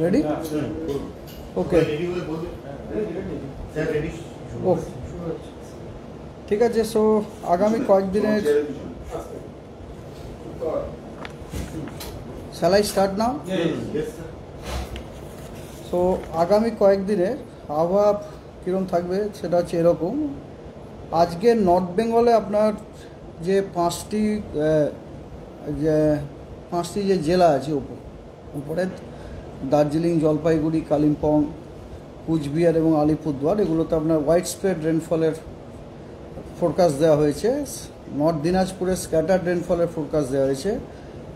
Ready? ওকে, ও ঠিক আছে। So আগামী কয়েকদিনের shall I start now? So আগামী কয়েকদিনের আবহাওয়া কীরকম থাকবে সেটা হচ্ছে এরকম। আজকে নর্থ বেঙ্গলে আপনার যে পাঁচটি যে জেলা আছে উপরে দার্জিলিং, জলপাইগুড়ি, কালিম্পং, কুচবিহার এবং আলিপুরদুয়ার, এগুলোতে আপনার হোয়াইট স্প্রেড রেনফলের ফোরকাস্ট দেওয়া হয়েছে। নর্থ দিনাজপুরে স্ক্যাটার্ড রেনফলের ফোরকাস্ট দেওয়া হয়েছে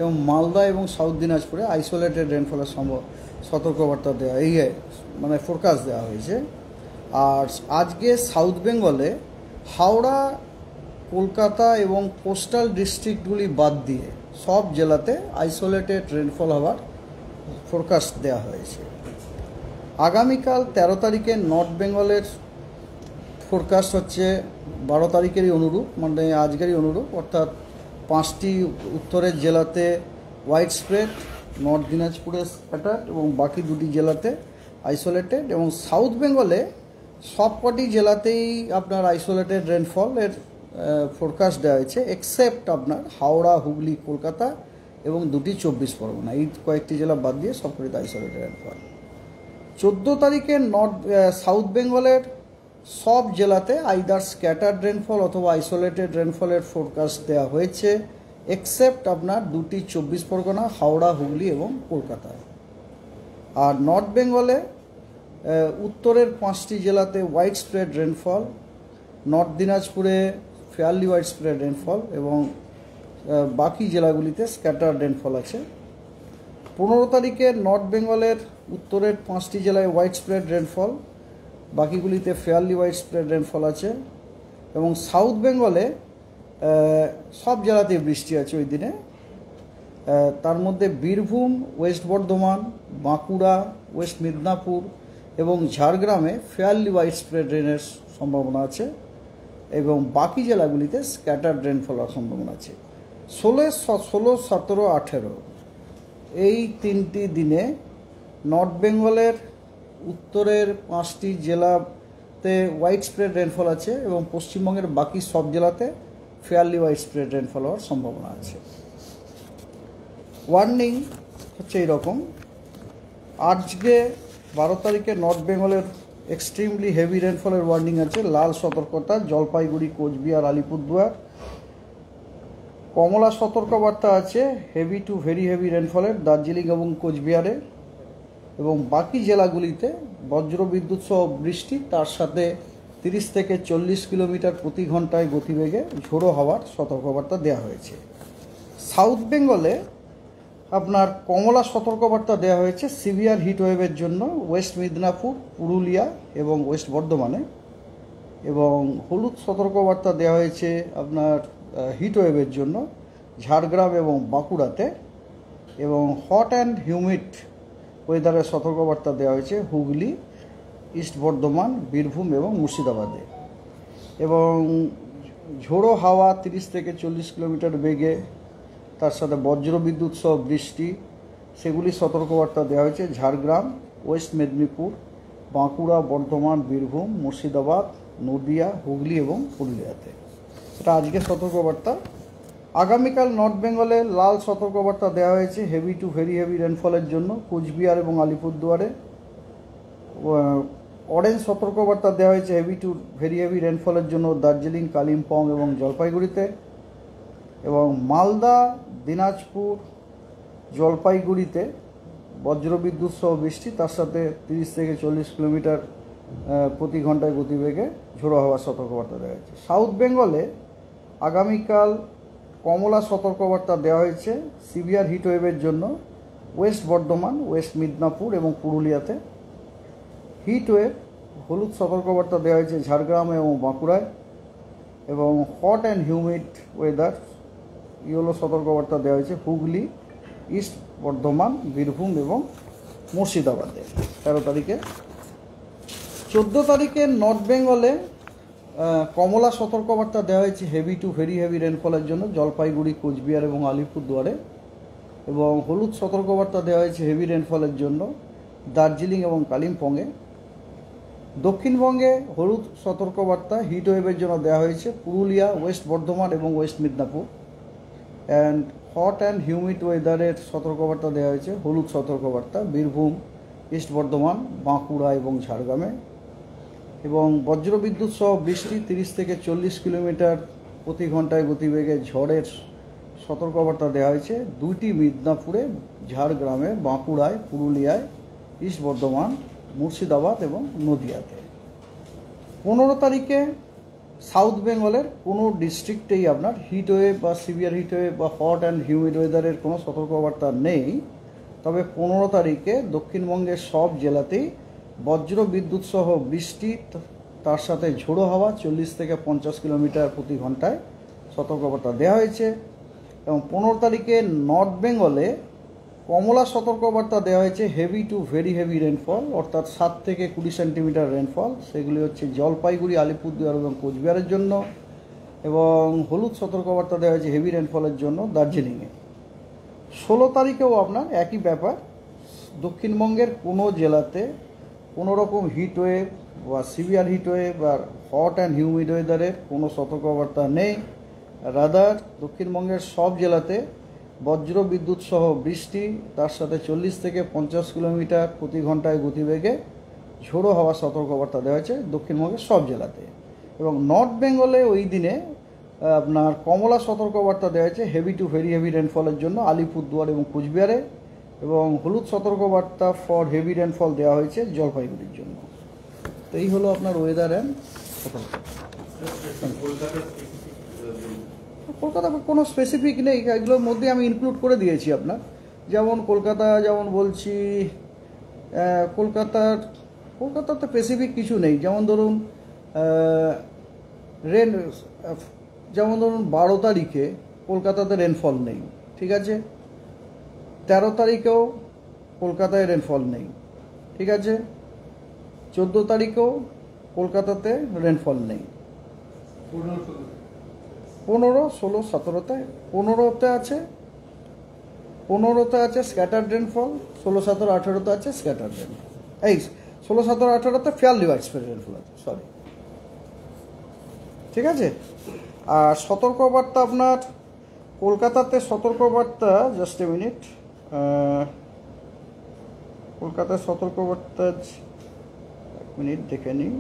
এবং মালদা এবং সাউথ দিনাজপুরে আইসোলেটেড রেনফলের সতর্কবার্তা দেওয়া মানে ফোরকাস্ট দেওয়া হয়েছে। আর আজকে সাউথ বেঙ্গলে হাওড়া, কলকাতা এবং কোস্টাল ডিস্ট্রিক্টগুলি বাদ দিয়ে সব জেলাতে আইসোলেটেড রেনফল হওয়ার ফোরকাস্ট দেওয়া হয়েছে। আগামীকাল 13 তারিখে নর্থ বেঙ্গলের ফোরকাস্ট হচ্ছে 12 তারিখেরই অনুরূপ, মানে আজকেরই অনুরূপ, অর্থাৎ 5টি উত্তরের জেলাতে হোয়াইট স্প্রেড, নর্থ দিনাজপুরে স্ক্যাটার্ড এবং বাকি 2টি জেলাতে আইসোলেটেড। এবং সাউথ বেঙ্গলে সবকটি জেলাতেই আপনার আইসোলেটেড রেনফলের ফোরকাস্ট দেওয়া হয়েছে, এক্সেপ্ট আপনার হাওড়া, হুগলি, কলকাতা এবং 2টি 24 পরগনা, এই কয়েকটি জেলা বাদ দিয়ে সবকটিতে আইসোলেটেড রেনফল। 14 তারিখে সাউথ বেঙ্গলের সব জেলাতে আইদার স্ক্যাটার্ড রেনফল অথবা আইসোলেটেড রেনফলের ফোরকাস্ট দেওয়া হয়েছে, এক্সেপ্ট আপনার 2টি 24 পরগনা, হাওড়া, হুগলি এবং কলকাতায়। আর নর্থ বেঙ্গলে উত্তরের 5টি জেলাতে হোয়াইট স্প্রেড রেনফল, নর্থ দিনাজপুরে ফেয়ারলি হোয়াইট স্প্রেড রেনফল এবং বাকি জেলাগুলিতে স্ক্যাটার্ড রেনফল আছে। 15 তারিখে নর্থ বেঙ্গলের উত্তরের 5টি জেলায় হোয়াইট স্প্রেড রেনফল, বাকিগুলিতে ফেয়ারলি হোয়াইট স্প্রেড রেনফল আছে। এবং সাউথ বেঙ্গলে সব জেলাতেই বৃষ্টি আছে ওই দিনে। তার মধ্যে বীরভূম, ওয়েস্ট বর্ধমান, বাঁকুড়া, ওয়েস্ট মিদনাপুর এবং ঝাড়গ্রামে ফেয়ারলি হোয়াইট স্প্রেড রেনের সম্ভাবনা আছে এবং বাকি জেলাগুলিতে স্ক্যাটার্ড রেনফল হওয়ার সম্ভাবনা আছে। 16, 17, 18 এই 3টি দিনে নর্থ বেঙ্গলের উত্তরের 5টি জেলাতে হোয়াইট স্প্রেড রেনফল আছে এবং পশ্চিমবঙ্গের বাকি সব জেলাতে ফেয়ারলি হোয়াইট স্প্রেড রেনফল হওয়ার সম্ভাবনা আছে। ওয়ার্নিং হচ্ছে এইরকম। আজকে 12 তারিখে নর্থ বেঙ্গলের এক্সট্রিমলি হেভি রেনফলের ওয়ার্নিং আছে, লাল সতর্কতা জলপাইগুড়ি, কোচবিহার, আলিপুরদুয়ার। কমলা সতর্কবার্তা আছে হেভি টু ভেরি হেভি রেনফলের দার্জিলিং এবং কোচবিহারে এবং বাকি জেলাগুলিতে বজ্রবিদ্যুৎ সহ বৃষ্টি, তার সাথে 30 থেকে 40 কিলোমিটার প্রতি ঘন্টায় গতিবেগে ঝোড়ো হওয়ার সতর্কবার্তা দেওয়া হয়েছে। সাউথ বেঙ্গলে আপনার কমলা সতর্কবার্তা দেওয়া হয়েছে সিভিয়ার হিটওয়েভের জন্য ওয়েস্ট মিদনাপুর, পুরুলিয়া এবং ওয়েস্ট বর্ধমানে, এবং হলুদ সতর্কবার্তা দেওয়া হয়েছে আপনার হিটওয়েভের জন্য ঝাড়গ্রাম এবং বাঁকুড়াতে, এবং হট অ্যান্ড হিউমিড ওয়েদারের সতর্কবার্তা দেওয়া হয়েছে হুগলি, ইস্ট বর্ধমান, বীরভূম এবং মুর্শিদাবাদে। এবং ঝোড়ো হাওয়া 30 থেকে 40 কিলোমিটার বেগে, তার সাথে বজ্রবিদ্যুৎ সহ বৃষ্টি, সেগুলি সতর্কবার্তা দেওয়া হয়েছে ঝাড়গ্রাম, ওয়েস্ট মেদিনীপুর, বাঁকুড়া, বর্ধমান, বীরভূম, মুর্শিদাবাদ, নদিয়া, হুগলি এবং পুরুলিয়াতে। এটা আজকে সতর্কবার্তা। আগামীকাল নর্থ বেঙ্গলে লাল সতর্কবার্তা দেওয়া হয়েছে হেভি টু ভেরি হেভি রেনফলের জন্য কুচবিহার এবং আলিপুরদুয়ারে। অরেঞ্জ সতর্কবার্তা দেওয়া হয়েছে হেভি টু ভেরি হেভি রেনফলের জন্য দার্জিলিং, কালিম্পং এবং জলপাইগুড়িতে। এবং মালদা, দিনাজপুর, জলপাইগুড়িতে বজ্রবিদ্যুৎ সহ বৃষ্টি, তার সাথে 30 থেকে 40 কিলোমিটার প্রতি ঘন্টায় গতিবেগে ঝোড়ো হওয়ার সতর্কবার্তা দেওয়া হয়েছে। সাউথ বেঙ্গলে আগামীকাল কমলা সতর্কবার্তা দেওয়া হয়েছে সিভিয়ার হিটওয়েভের জন্য ওয়েস্ট বর্ধমান, ওয়েস্ট মিদনাপুর এবং পুরুলিয়াতে। হিটওয়েভ হলুদ সতর্কবার্তা দেওয়া হয়েছে ঝাড়গ্রাম এবং বাঁকুড়ায়। এবং hot and humid weather yellow সতর্কবার্তা দেওয়া হয়েছে হুগলি, ইস্ট বর্ধমান, বীরভূম এবং মুর্শিদাবাদে 13 তারিখে। 14 তারিখে নর্থ বেঙ্গলে কমলা সতর্কবার্তা দেওয়া হয়েছে হেভি টু ভেরি হেভি রেনফলের জন্য জলপাইগুড়ি, কোচবিহার এবং আলিপুরদুয়ারে। এবং হলুদ সতর্কবার্তা দেওয়া হয়েছে হেভি রেনফলের জন্য দার্জিলিং এবং কালিম্পংয়ে। দক্ষিণবঙ্গে হলুদ সতর্কবার্তা হিট ওয়েভের জন্য দেওয়া হয়েছে পুরুলিয়া, ওয়েস্ট বর্ধমান এবং West Midnapore. And hot and humid ওয়েদারের সতর্কবার্তা দেওয়া হয়েছে হলুদ সতর্কবার্তা বীরভূম, ইস্ট বর্ধমান, বাঁকুড়া এবং ঝাড়গ্রামে। এবং বজ্রবিদ্যুৎ সহ বৃষ্টি 30 থেকে 40 কিলোমিটার প্রতি ঘন্টায় গতিবেগে ঝড়ের সতর্কবার্তা দেওয়া হয়েছে 2টি মিদনাপুরে, ঝাড়গ্রামে, বাঁকুড়ায়, পুরুলিয়ায়, ইস্ট বর্ধমান, মুর্শিদাবাদ এবং নদিয়াতে। 15 তারিখে সাউথ বেঙ্গলের কোনো ডিস্ট্রিক্টেই আপনার হিট ওয়েভ বা সিভিয়ার হিট ওয়েভ বা হট অ্যান্ড হিউমিড ওয়েদারের কোনো সতর্কবার্তা নেই। তবে 15 তারিখে দক্ষিণবঙ্গের সব জেলাতেই বজ্র বিদ্যুৎ সহ বৃষ্টি, তার সাথে ঝোড়ো হাওয়া 40 থেকে 50 কিলোমিটার প্রতি ঘন্টায় সতর্কবার্তা দেওয়া হয়েছে। এবং 15 তারিখে নর্থ বেঙ্গলে কমলা সতর্কবার্তা দেওয়া হয়েছে heavy to very heavy rainfall, অর্থাৎ 7 থেকে 20 সেন্টিমিটার রেনফল। সেগুলি হচ্ছে জলপাইগুড়ি, আলিপুরদুয়ার এবং কোচবিহারের জন্য। এবং হলুদ সতর্কবার্তা দেওয়া হয়েছে হেভি রেনফলের জন্য দার্জিলিংয়ে। 16 তারিখেও আপনার একই ব্যাপার, দক্ষিণবঙ্গের কোনো জেলাতে কোনো রকম হিট ওয়েভ বা সিভিয়ার হিট ওয়েভ বা হট অ্যান্ড হিউমিড ওয়েদারের কোনো সতর্কবার্তা নেই। রাদার দক্ষিণবঙ্গের সব জেলাতে বজ্র বিদ্যুৎ সহ বৃষ্টি, তার সাথে 40 থেকে 50 কিলোমিটার প্রতি ঘন্টায় গতিবেগে ঝোড়ো হাওয়া সতর্কবার্তা দেওয়া হয়েছে দক্ষিণবঙ্গের সব জেলাতে। এবং নর্থ বেঙ্গলে ওই দিনে আপনার কমলা সতর্কবার্তা দেওয়া হয়েছে হেভি টু ভেরি হেভি রেনফলের জন্য আলিপুরদুয়ার এবং কোচবিহারে। এবং হলুদ সতর্কবার্তা ফর হেভি রেনফল দেওয়া হয়েছে জলপাইগুড়ির জন্য। তো এই হলো আপনার ওয়েদার অ্যান্ড কলকাতা কোনো স্পেসিফিক নেই, এগুলোর মধ্যে আমি ইনক্লুড করে দিয়েছি আপনার। যেমন কলকাতা, যেমন বলছি কলকাতাতে স্পেসিফিক কিছু নেই। যেমন ধরুন যেমন ধরুন 12 তারিখে কলকাতাতে রেনফল নেই, ঠিক আছে। 13 তারিখেও কলকাতায় রেনফল নেই, ঠিক আছে। 14 তারিখেও কলকাতাতে রেনফল নেই। 15, 16, 17তে 15তে আছে, 15তে আছে স্ক্যাটার্ড রেনফল, 16, 17, 18তে আছে স্ক্যাটার্ড রেনফল। এই 16, 17, 18তে ফেয়ারলি ওয়াইডস্প্রেড রেনফল আছে, সরি, ঠিক আছে। আর সতর্কবার্তা আপনার কলকাতাতে সতর্কবার্তা, জাস্ট এ মিনিট, কলকাতার সতর্কবার্তা 1 মিনিট দেখে নিই।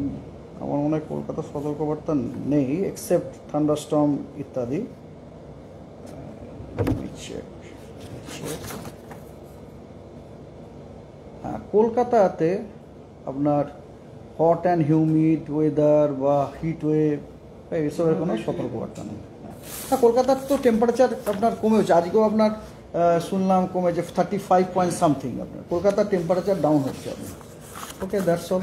আমার মনে হয় কলকাতার সতর্কবার্তা নেই এক্সেপ্ট থান্ডারস্টর্ম ইত্যাদি। হ্যাঁ, কলকাতাতে আপনার হট অ্যান্ড হিউমিড ওয়েদার বা হিট ওয়েভ এসবের কোনো সতর্কবার্তা নেই। হ্যাঁ, কলকাতার তো টেম্পারেচার আপনার কমেছে, আজকেও আপনার শুনলাম কমেছে 35 পয়েন্ট সামথিং। আপনার কলকাতার টেম্পারেচার ডাউন হচ্ছে আপনার। ওকে, দ্যাটস অল।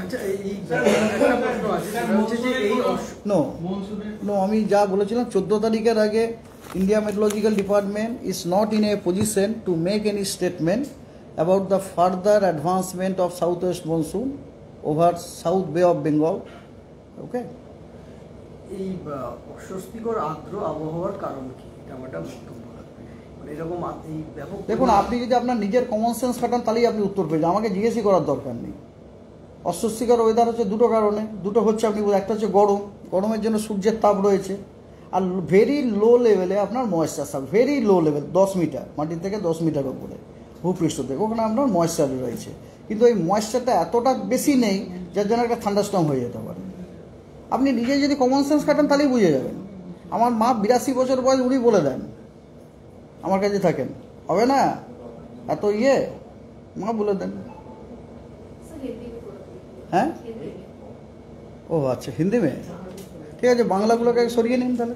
নো, আমি যা বলেছিলাম 14 তারিখের আগে India meteorological department is not in a position to make any statement about the further advancement of south West monsoon over south বে অফ বেঙ্গল। ওকে, এই অস্বস্তিকর আর্দ্র আবহাওয়ার কারণ কি, এটা আমার একটা বক্তব্য লাগবে। মানে এরকম এই ব্যাপক, দেখুন, আপনি যদি আপনার নিজের কমন সেন্স খাটান তাহলেই আপনি উত্তর পেয়ে যান, আমাকে জিজ্ঞেসই করার দরকার নেই। অস্বস্তিকর ওয়েদার হচ্ছে দুটো কারণে, দুটো হচ্ছে আপনি, একটা হচ্ছে গরম, গরমের জন্য সূর্যের তাপ রয়েছে, আর ভেরি লো লেভেলে আপনার ময়েশ্চার থাকবে, ভেরি লো লেভেল 10 মিটার মাটির থেকে 10 মিটার উপরে ভূপৃষ্ঠ থেকে, ওখানে আপনার ময়েশ্চার রয়েছে। কিন্তু এই ময়েশ্চারটা এতটা বেশি নেই যার জন্য একটা থান্ডারস্টর্ম হয়ে যেতে পারে। আপনি নিজে যদি কমন সেন্স কাটান তাহলেই বুঝে যাবেন। আমার মা 82 বছর বয়স, উনি বলে দেন, আমার কাছে থাকেন, হবে না এত মা বলে দেন। হ্যাঁ, ও আচ্ছা, হিন্দি মে, ঠিক আছে, বাংলাগুলোকে সরিয়ে নিন তাহলে।